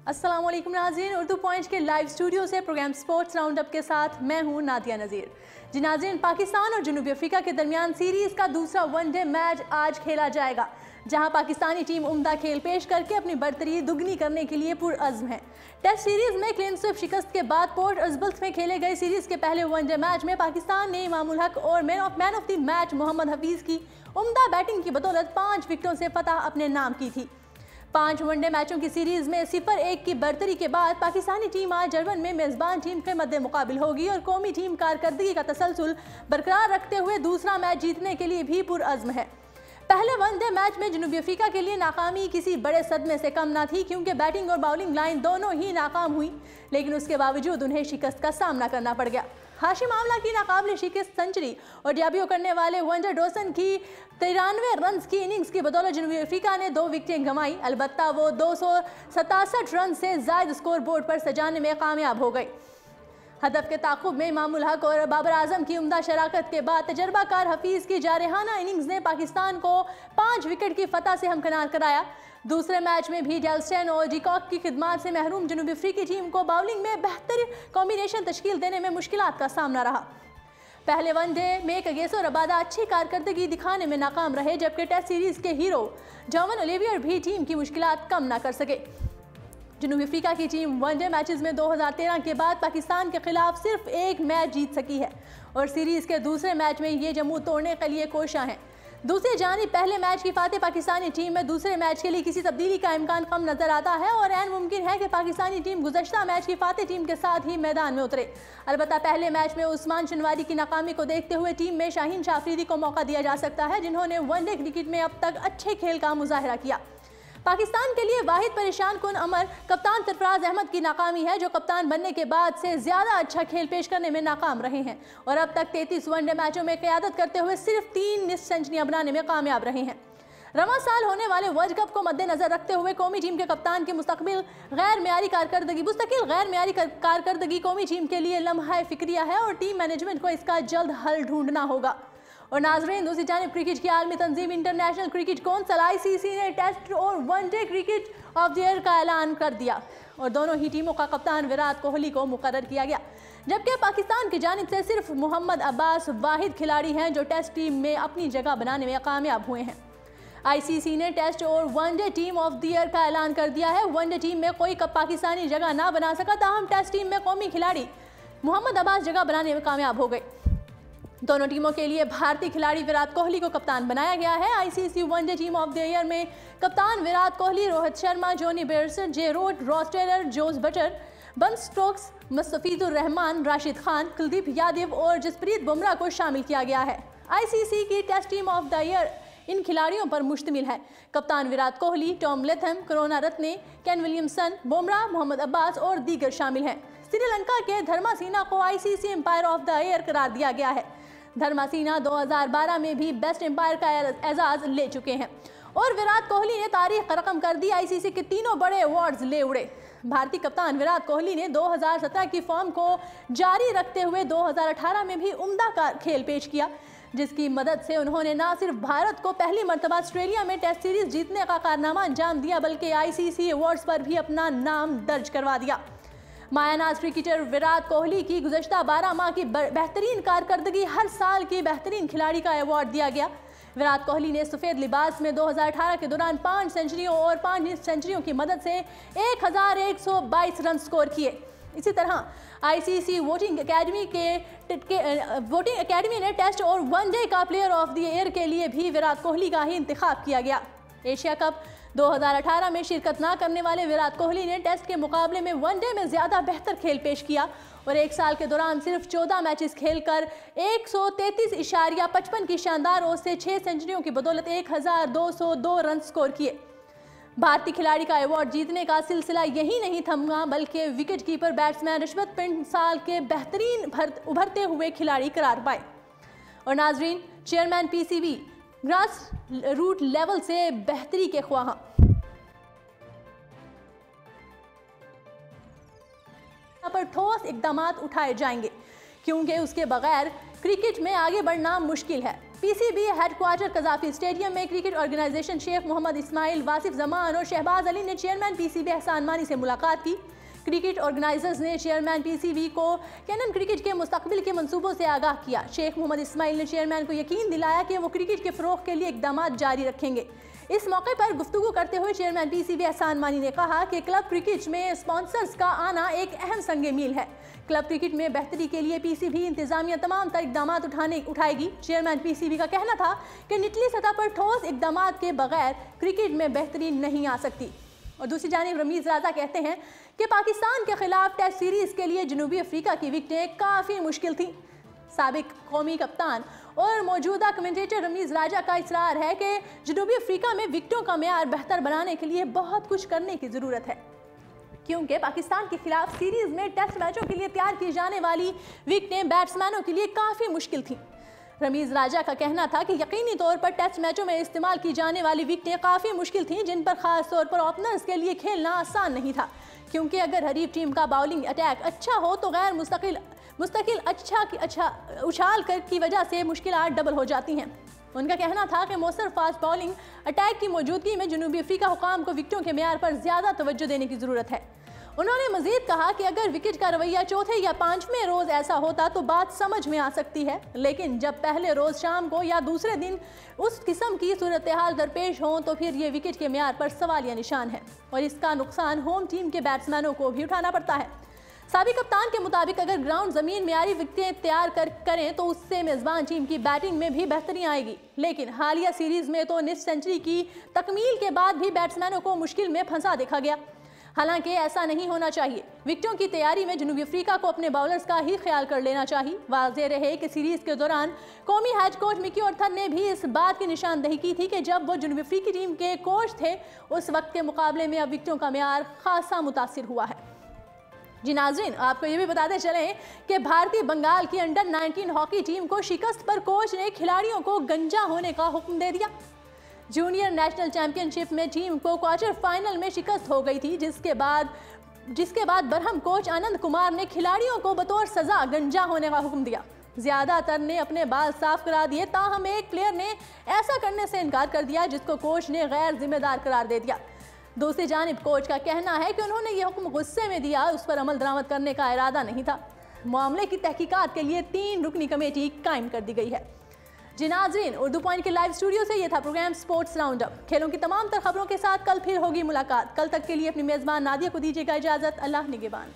अस्सलाम वालेकुम नाज़रीन, उर्दू पॉइंट के लाइव स्टूडियो से प्रोग्राम स्पोर्ट्स राउंडअप के साथ मैं हूं नादिया नज़ीर। जी नाज़रीन, पाकिस्तान और जनूबी अफ्रीका के दरमियान सीरीज़ का दूसरा वनडे मैच आज खेला जाएगा, जहां पाकिस्तानी टीम उम्दा खेल पेश करके अपनी बरतरी दुगनी करने के लिए पुरअज़्म है। टेस्ट सीरीज़ में क्लीन स्वीप शिकस्त के बाद पोर्ट एलिज़ाबेथ में खेले गए सीरीज़ के पहले वनडे मैच में पाकिस्तान ने इमामुल हक और man of the match Mohammad Hafeez की उम्दा बैटिंग की बदौलत 5 विकेटों से फतह अपने नाम की थी। 5 वनडे मैचों की सीरीज में 0-1 की बरतरी के बाद पाकिस्तानी टीम आज जर्मन में मेजबान टीम के मद्दे मुकाबिल होगी और कौमी टीम कारकर्दगी का तसलसल बरकरार रखते हुए दूसरा मैच जीतने के लिए भी पुरअज़्म है। पहले वनडे मैच में जनूबी अफ्रीका के लिए नाकामी किसी बड़े सदमे से कम ना थी, क्योंकि बैटिंग और बॉलिंग लाइन दोनों ही नाकाम हुई, लेकिन उसके बावजूद उन्हें शिकस्त का सामना करना पड़ गया। हाशिम आमला की नाकाबिल शिकस्त सेंचुरी और डेब्यू करने वाले वंडर डॉसन की 93 रन की इनिंग्स की बदौलत जनूबी अफ्रीका ने 2 विकेटें गंवाई। अलबत्ता वो 267 रन से ज़ायद स्कोर बोर्ड पर सजाने में कामयाब हो गई। हदफ के ताक़ुब में इमामुल हक और बाबर आजम की उम्दा शराकत के बाद तजर्बाकार हफीज़ की जारहाना इनिंग्स ने पाकिस्तान को 5 विकेट की फतह से हमकिनार कराया। दूसरे मैच में भी डेल्स्टेन और डिकॉक की खिदमात से महरूम जनूबी अफ्रीकी टीम को बॉलिंग में बेहतर कॉम्बिनेशन तश्कील देने में मुश्किलात का सामना रहा। पहले वनडे में कगिसो रबादा अच्छी कारकर्दगी दिखाने में नाकाम रहे, जबकि टेस्ट सीरीज़ के हीरो जॉन ओलिवियर भी टीम की मुश्किलात कम ना कर सके। जनूबी अफ्रीका की टीम वनडे मैचेस में 2013 के बाद पाकिस्तान के खिलाफ सिर्फ 1 मैच जीत सकी है और सीरीज़ के दूसरे मैच में ये जमू तोड़ने के लिए कोशां हैं। दूसरी जानिब पहले मैच की फातेह पाकिस्तानी टीम में दूसरे मैच के लिए किसी तब्दीली का इम्कान कम नजर आता है और ऐन मुमकिन है कि पाकिस्तानी टीम गुज़श्ता मैच की फातेह टीम के साथ ही मैदान में उतरे। अलबत्ता पहले मैच में उस्मान शनवारी की नाकामी को देखते हुए टीम में शाहीन शाफरीदी को मौका दिया जा सकता है, जिन्होंने वनडे क्रिकेट में अब तक अच्छे खेल का मुजाहरा किया। पाकिस्तान के लिए वाहिद परेशान कुन अमर कप्तान सरफराज अहमद की नाकामी है, जो कप्तान बनने के बाद से ज़्यादा अच्छा खेल पेश करने में नाकाम रहे हैं और अब तक 33 वनडे मैचों में क़यादत करते हुए सिर्फ 3 सेंचुरियां बनाने में कामयाब रहे हैं। रवां साल होने वाले वर्ल्ड कप को मद्देनजर रखते हुए कौमी टीम के कप्तान की मुस्तकिल गैर मेयारी कारकर्दगी कौमी टीम के लिए लम्हा फिक्रिया है और टीम मैनेजमेंट को इसका जल्द हल ढूंढना होगा। और नाजरीन, दूसरी जानिब क्रिकेट की आलमी तंजीम इंटरनेशनल क्रिकेट कौंसिल ICC ने टेस्ट और one day cricket of the year का ऐलान कर दिया और दोनों ही टीमों का कप्तान विराट कोहली को मुकर्रर किया गया, जबकि पाकिस्तान की जानिब से सिर्फ मोहम्मद अब्बास वाहिद खिलाड़ी हैं जो टेस्ट टीम में अपनी जगह बनाने में कामयाब हुए हैं। ICC ने टेस्ट और one day team of the year का ऐलान कर दिया है। वनडे टीम में कोई पाकिस्तानी जगह ना बना सका, ताहम टेस्ट टीम में कौमी खिलाड़ी मोहम्मद अब्बास जगह बनाने में कामयाब हो गए। दोनों टीमों के लिए भारतीय खिलाड़ी विराट कोहली को कप्तान बनाया गया है। ICC one day team of the year में कप्तान Virat Kohli, Rohit Sharma, Jonny Bairstow, Joe Root, Ross Taylor, Jos Buttler, Ben Stokes, Mustafizur Rahman, Rashid Khan, Kuldeep Yadav और जसप्रीत बुमराह को शामिल किया गया है। ICC की test team of the year इन खिलाड़ियों पर मुश्तमिल है। कप्तान Virat Kohli, Tom Latham, Karunaratne, Kane Williamson, Bumrah, Mohammad Abbas और दीगर शामिल हैं। श्रीलंका के धर्मासेना को ICC umpire of the year करार दिया गया है। धर्मासेना 2012 में भी बेस्ट एम्पायर का एजाज ले चुके हैं और विराट कोहली ने तारीख रकम कर दी। ICC के तीनों बड़े अवार्ड्स ले उड़े। भारतीय कप्तान विराट कोहली ने 2017 की फॉर्म को जारी रखते हुए 2018 में भी उम्दा खेल पेश किया, जिसकी मदद से उन्होंने न सिर्फ भारत को पहली मरतबा ऑस्ट्रेलिया में टेस्ट सीरीज जीतने का कारनामा अंजाम दिया, बल्कि ICC अवार्ड्स पर भी अपना नाम दर्ज करवा दिया। मायानाज क्रिकेटर विराट कोहली की गुज़श्ता 12 माह की बेहतरीन कारकर्दगी हर साल के बेहतरीन खिलाड़ी का अवार्ड दिया गया। विराट कोहली ने सफ़ेद लिबास में 2018 के दौरान 5 सेंचुरियों और 5 सेंचुरियों की मदद से 1122 रन स्कोर किए। इसी तरह ICC वोटिंग एकेडमी ने टेस्ट और वनडे का प्लेयर ऑफ द ईयर के लिए भी विराट कोहली का ही इंतखाब किया गया। एशिया कप 2018 में शिरकत ना करने वाले विराट कोहली ने टेस्ट के मुकाबले में वनडे में ज़्यादा बेहतर खेल पेश किया और 1 साल के दौरान सिर्फ 14 मैचेस खेलकर 133.55 की शानदार ओर से 6 सेंचुरियों की बदौलत 1202 रन स्कोर किए। भारतीय खिलाड़ी का अवार्ड जीतने का सिलसिला यही नहीं थमा, बल्कि विकेट कीपर बैट्समैन रिशवत पिंड साल के बेहतरीन उभरते हुए खिलाड़ी करार पाए। और नाजरीन, chairman PCB grass root level से बेहतरी के ख्वाहां पर ठोस इकदाम उठाए जाएंगे, क्योंकि उसके बगैर क्रिकेट में आगे बढ़ना मुश्किल है। पीसीबी हेडक्वार्टर कजाफी स्टेडियम में क्रिकेट ऑर्गेनाइजेशन शेख मोहम्मद इस्माइल, वासिफ जमान और शहबाज अली ने चेयरमैन पीसीबी एहसान मानी से मुलाकात की। क्रिकेट ऑर्गेनाइजर्स ने चेयरमैन पीसीबी को कैनन क्रिकेट के मुस्तकबिल के मंसूबों से आगाह किया। शेख मोहम्मद इस्माइल ने चेयरमैन को यकीन दिलाया कि वो क्रिकेट के फ़रोग़ के लिए इक़दाम जारी रखेंगे। इस मौके पर गुफ्तगू करते हुए चेयरमैन पीसीबी एहसान मानी ने कहा कि क्लब क्रिकेट में स्पॉन्सर्स का आना एक अहम संग मील है। क्लब क्रिकेट में बेहतरी के लिए पीसीबी इंतजामिया तमाम तर इक़दाम उठाएगी। चेयरमैन पीसीबी का कहना था कि निचली सतह पर ठोस इक़दाम के बगैर क्रिकेट में बेहतरी नहीं आ सकती। और दूसरी जानिब रमीज़ राजा कहते हैं कि पाकिस्तान के खिलाफ टेस्ट सीरीज़ के लिए जनूबी अफ्रीका की विकेटें काफ़ी मुश्किल थीं। साबिक कौमी कप्तान और मौजूदा कमेंटेटर रमीज़ राजा का इसरार है कि जनूबी अफ्रीका में विकेटों का मेयार बेहतर बनाने के लिए बहुत कुछ करने की ज़रूरत है, क्योंकि पाकिस्तान के खिलाफ सीरीज़ में टेस्ट मैचों के लिए तैयार की जाने वाली विकेटें बैट्समैनों के लिए काफ़ी मुश्किल थीं। रमीज़ राजा का कहना था कि यकीनी तौर पर टेस्ट मैचों में इस्तेमाल की जाने वाली विकेटें काफ़ी मुश्किल थीं, जिन पर ख़ास तौर पर ओपनर्स के लिए खेलना आसान नहीं था, क्योंकि अगर हरीफ टीम का बॉलिंग अटैक अच्छा हो तो गैर मुस्तकिल अच्छा उछाल कर की वजह से मुश्किलात डबल हो जाती हैं। उनका कहना था कि मौसर फास्ट बॉलिंग अटैक की मौजूदगी में जनूबी अफ्रीका हुकाम को विकेटों के मेयार पर ज़्यादा तवज्जो देने की ज़रूरत है। उन्होंने मज़ीद कहा कि अगर विकेट का रवैया चौथे या पांचवें रोज़ ऐसा होता तो बात समझ में आ सकती है, लेकिन जब पहले रोज़ शाम को या दूसरे दिन उस किस्म की सूरत हाल दरपेश हों तो फिर ये विकेट के मेयार पर सवालिया निशान है और इसका नुकसान होम टीम के बैट्समैनों को भी उठाना पड़ता है। साबिक कप्तान के मुताबिक अगर ग्राउंड ज़मीन मेयारी विकेटें तैयार करें तो उससे मेज़बान टीम की बैटिंग में भी बेहतरी आएगी, लेकिन हालिया सीरीज़ में तो निस्फ सेंचुरी की तकमील के बाद भी बैट्समैनों को मुश्किल में फंसा देखा गया। हालांकि ऐसा नहीं होना चाहिए। विकेटों की तैयारी में जनूबी अफ्रीका को अपने बॉलर्स का ही ख्याल कर लेना चाहिए। वाज़ेह रहे कि सीरीज़ के दौरान कौमी हेड कोच मिकी ऑर्थर ने भी इस बात की निशानदही की थी कि जब वो जनूबी अफ्रीकी टीम के कोच थे उस वक्त के मुकाबले में अब विकेटों का मेयार खासा मुतासिर हुआ है। जी नाज़रीन, आपको ये भी बताते चलें कि भारतीय बंगाल की अंडर 19 हॉकी टीम को शिकस्त पर कोच ने खिलाड़ियों को गंजा होने का हुक्म दे दिया। जूनियर नेशनल चैंपियनशिप में टीम को क्वार्टर फाइनल में शिकस्त हो गई थी, जिसके बाद बरहम कोच आनंद कुमार ने खिलाड़ियों को बतौर सजा गंजा होने का हुक्म दिया। ज़्यादातर ने अपने बाल साफ करा दिए, ताहम एक प्लेयर ने ऐसा करने से इनकार कर दिया जिसको कोच ने गैर जिम्मेदार करार दे दिया। दूसरी जानिब कोच का कहना है कि उन्होंने ये हुक्म गुस्से में दिया, उस पर अमल दरामद करने का इरादा नहीं था। मामले की तहकीकात के लिए 3 रुकनी कमेटी कायम कर दी गई है। जी नाज़रीन, उर्दू पॉइंट के लाइव स्टूडियो से ये था प्रोग्राम स्पोर्ट्स राउंड अप। खेलों की तमाम तर खबरों के साथ कल फिर होगी मुलाकात। कल तक के लिए अपनी मेज़बान नादिया को दीजिएगा इजाज़त। अल्लाह निगहबान।